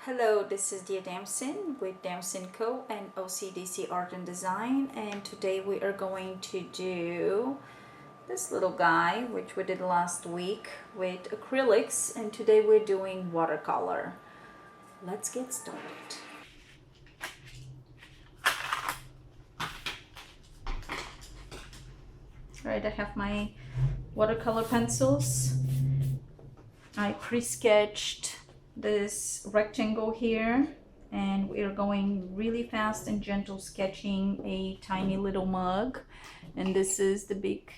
Hello, this is D A Damson with Damson Co. and OCDC Art and Design, and today we are going to do this little guy which we did last week with acrylics, and today we're doing watercolor. Let's get started. Alright, I have my watercolor pencils. I pre-sketched this rectangle here, and we're going really fast and gentle sketching a tiny little mug, and this is the big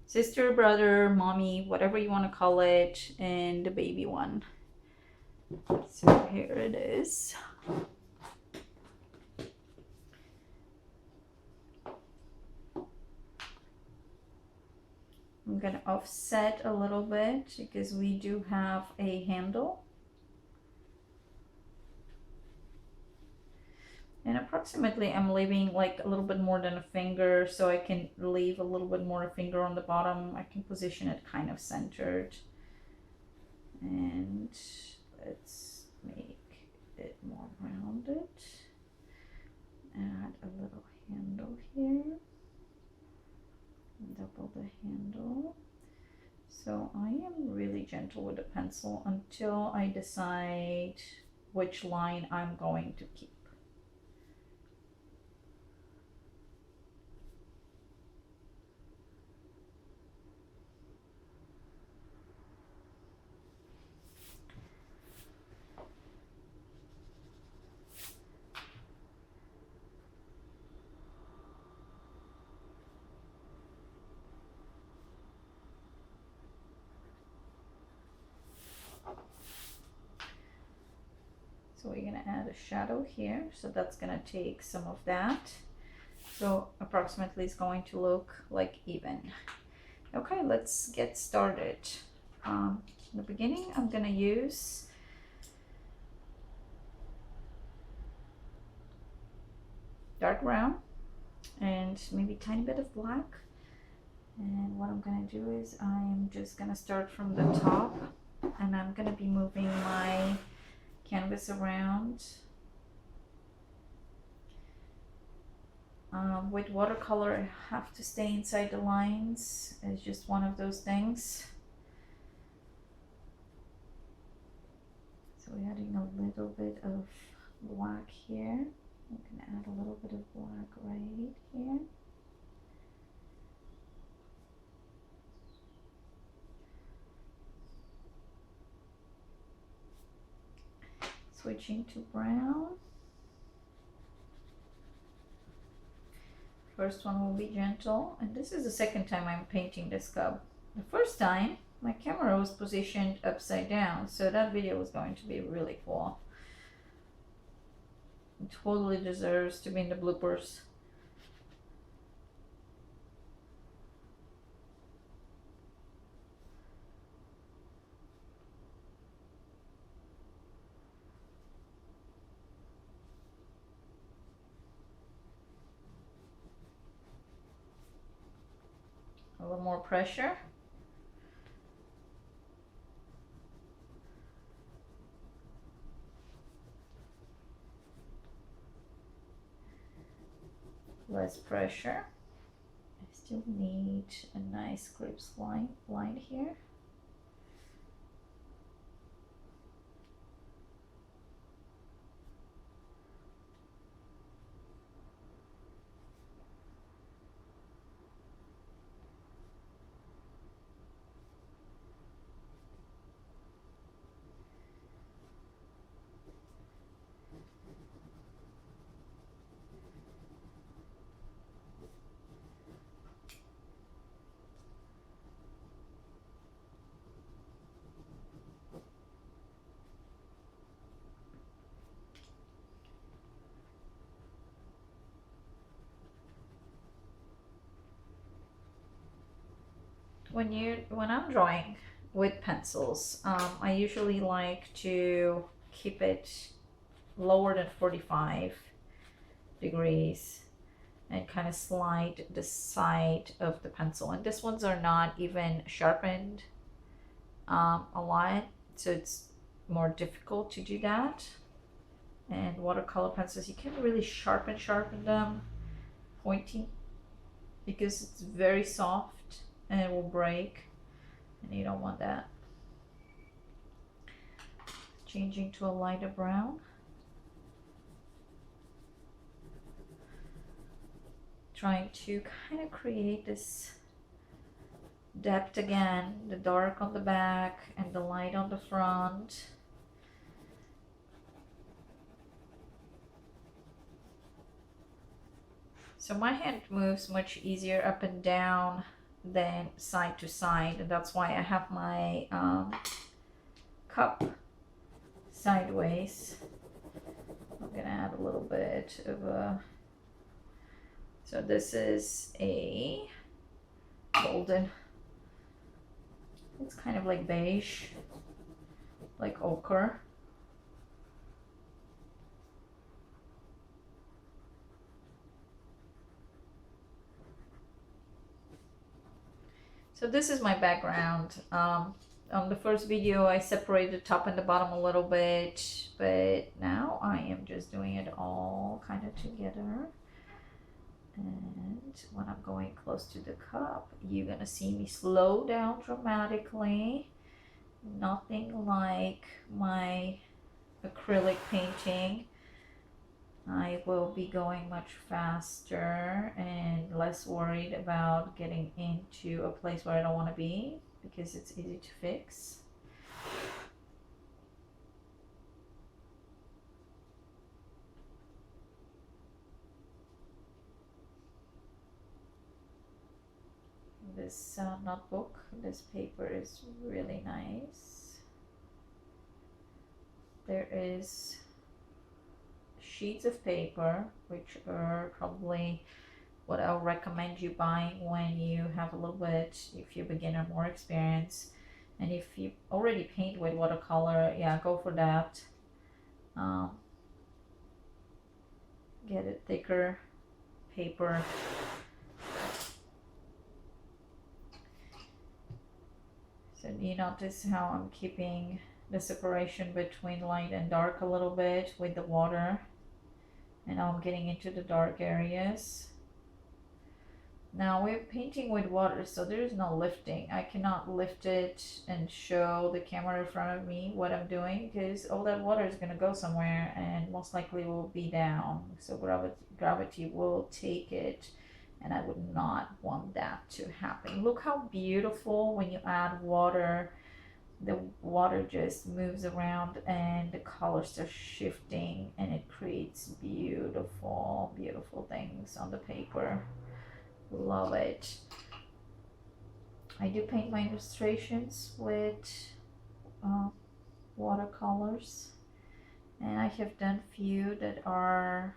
sister, brother, mommy, whatever you want to call it, and the baby one. So here it is. I'm gonna offset a little bit because we do have a handle. And approximately I'm leaving like a little bit more than a finger, so I can leave a little bit more a finger on the bottom. I can position it kind of centered. And let's make it more rounded. Add a little handle here. Double the handle. So I am really gentle with the pencil until I decide which line I'm going to keep. So we're gonna add a shadow here, so that's gonna take some of that. So approximately it's going to look like even. Okay, let's get started. In the beginning, I'm gonna use dark brown and maybe a tiny bit of black. And what I'm gonna do is I'm just gonna start from the top, and I'm gonna be moving my canvas around. With watercolor, I have to stay inside the lines. It's just one of those things. So we're adding a little bit of black here. I'm gonna add a little bit of black right here. Switching to brown. First one will be gentle, and this is the second time I'm painting this cub. The first time my camera was positioned upside down, so that video was going to be really cool. It totally deserves to be in the bloopers. A little more pressure. Less pressure. I still need a nice crisp line here. When I'm drawing with pencils, I usually like to keep it lower than 45 degrees and kind of slide the side of the pencil. And these ones are not even sharpened a lot, so it's more difficult to do that. And watercolor pencils, you can't really sharpen them, pointy, because it's very soft and it will break, and you don't want that. Changing to a lighter brown. Trying to kind of create this depth again, the dark on the back and the light on the front. So my hand moves much easier up and down than side to side, and that's why I have my cup sideways. I'm gonna add a little bit of a, so this is a golden, it's kind of like beige, like ochre. So this is my background. On the first video I separated the top and the bottom a little bit, but now I am just doing it all kind of together. And when I'm going close to the cup, you're gonna see me slow down dramatically. Nothing like my acrylic painting. I will be going much faster and less worried about getting into a place where I don't want to be, because it's easy to fix. This notebook, this paper is really nice. There is sheets of paper, which are probably what I'll recommend you buying when you have a little bit, if you're a beginner, more experience. And if you already paint with watercolor, yeah, go for that. Get a thicker paper. So you notice how I'm keeping the separation between light and dark a little bit with the water. And now I'm getting into the dark areas. Now we're painting with water, so there is no lifting. I cannot lift it and show the camera in front of me what I'm doing, because all that water is going to go somewhere and most likely will be down. So gravity will take it, and I would not want that to happen. Look how beautiful when you add water. The water just moves around and the colors are shifting, and it creates beautiful, beautiful things on the paper. Love it. I do paint my illustrations with watercolors, and I have done few that are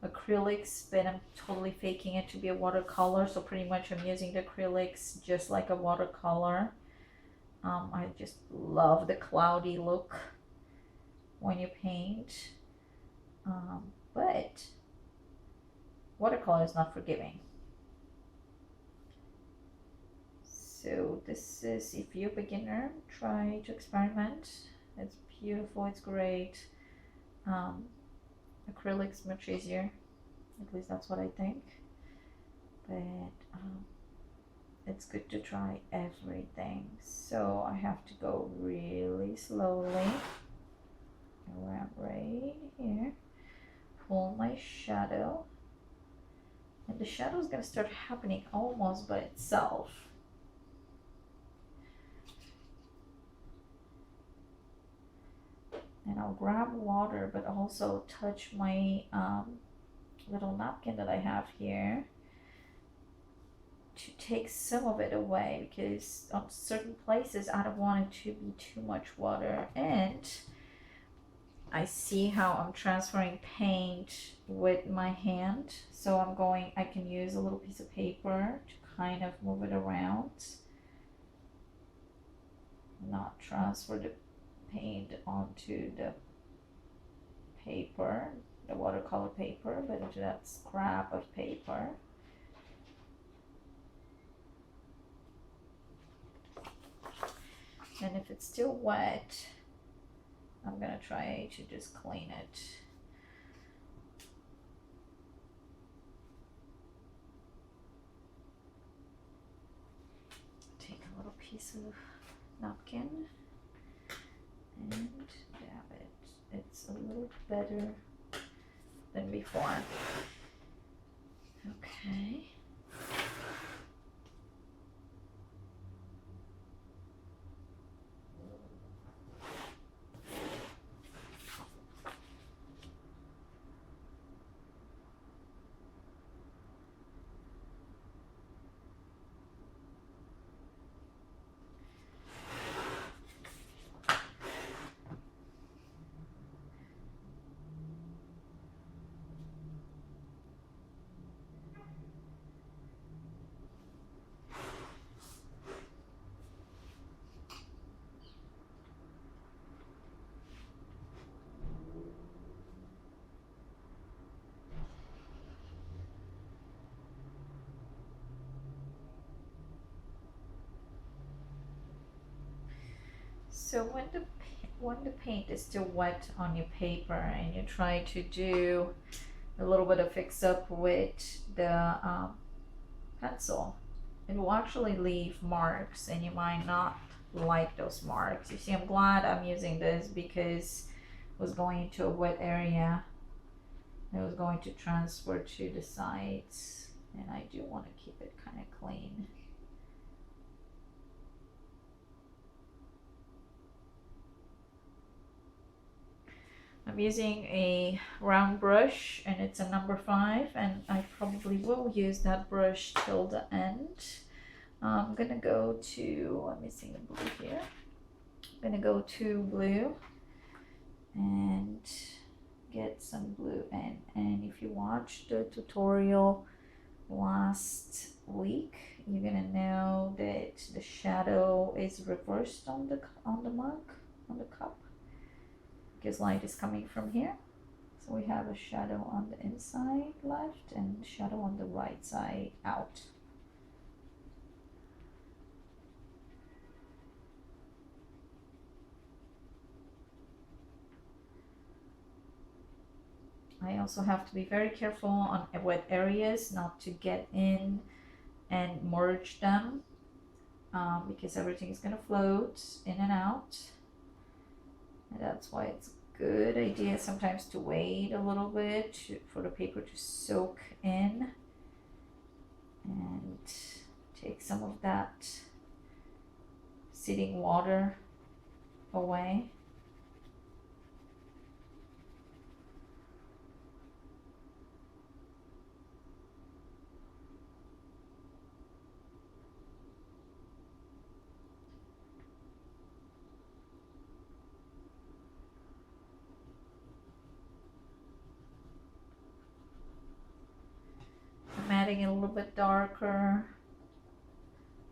acrylics, but I'm totally faking it to be a watercolor. So pretty much I'm using the acrylics just like a watercolor. I just love the cloudy look when you paint, but watercolor is not forgiving. So this is, if you're a beginner, try to experiment. It's beautiful, it's great. Acrylics much easier, at least that's what I think, but it's good to try everything. So I have to go really slowly around right here, pull my shadow, and the shadow is going to start happening almost by itself. And I'll grab water, but also touch my little napkin that I have here to take some of it away, because on certain places I don't want it to be too much water. And I see how I'm transferring paint with my hand, so I can use a little piece of paper to kind of move it around, not transfer the paint onto the paper, the watercolor paper, but into that scrap of paper. And if it's still wet, I'm gonna try to just clean it. Take a little piece of napkin and dab it. It's a little better than before. Okay. So when the paint is still wet on your paper and you try to do a little bit of fix up with the pencil, it will actually leave marks and you might not like those marks. You see, I'm glad I'm using this because it was going into a wet area. It was going to transfer to the sides and I do want to keep it kind of clean. I'm using a round brush and it's a number 5 and I probably will use that brush till the end. I'm gonna go to, let me see the blue here. I'm gonna go to blue and get some blue in. And if you watched the tutorial last week, you're gonna know that the shadow is reversed on the mug, on the cup. Because light is coming from here. So we have a shadow on the inside left and shadow on the right side out. I also have to be very careful on wet areas not to get in and merge them because everything is going to float in and out. And that's why it's a good idea sometimes to wait a little bit for the paper to soak in and take some of that sitting water away. I'm adding it a little bit darker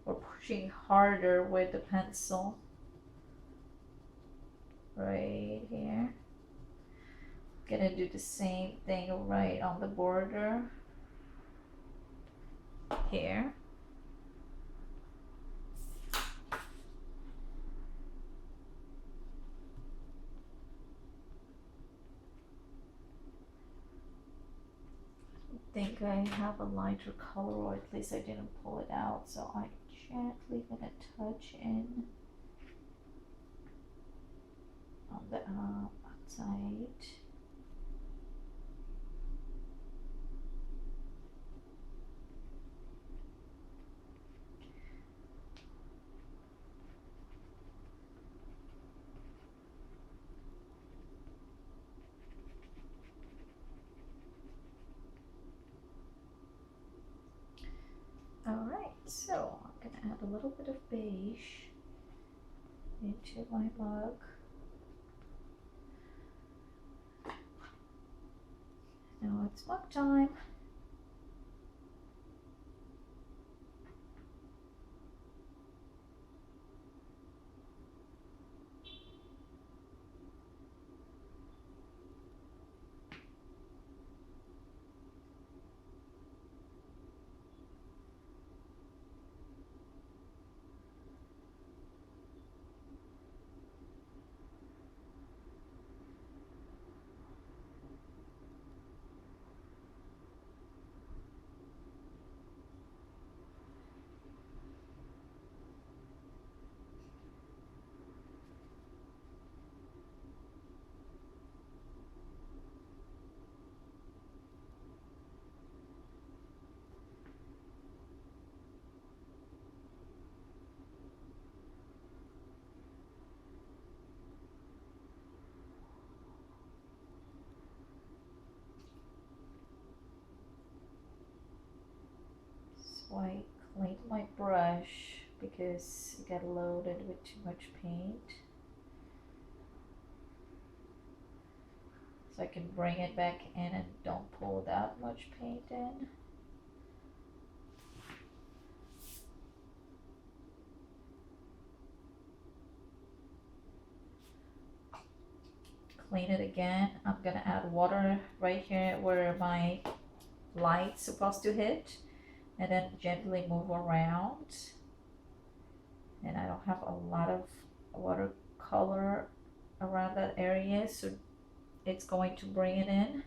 or pushing harder with the pencil right here. Gonna do the same thing right on the border here. I think I have a lighter color, or at least I didn't pull it out, so I'm gently gonna touch in on the outside. Alright, so I'm gonna add a little bit of beige into my mug. Now it's mug time. because it got loaded with too much paint. So I can bring it back in and don't pull that much paint in. Clean it again. I'm gonna add water right here where my light's supposed to hit, and then gently move around. And I don't have a lot of watercolor around that area, so it's going to bring it in,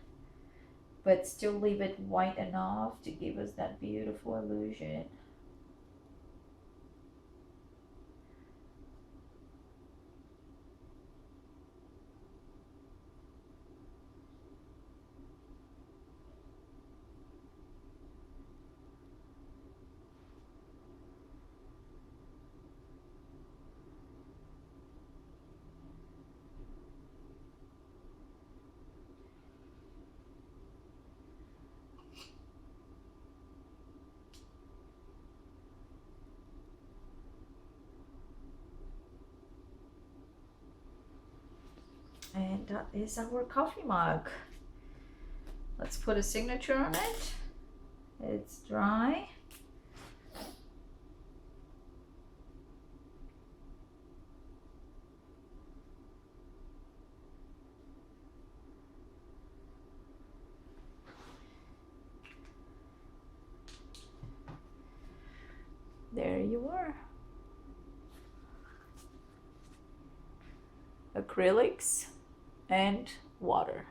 but still leave it white enough to give us that beautiful illusion. And that is our coffee mug. Let's put a signature on it. It's dry. There you are. Acrylics and water.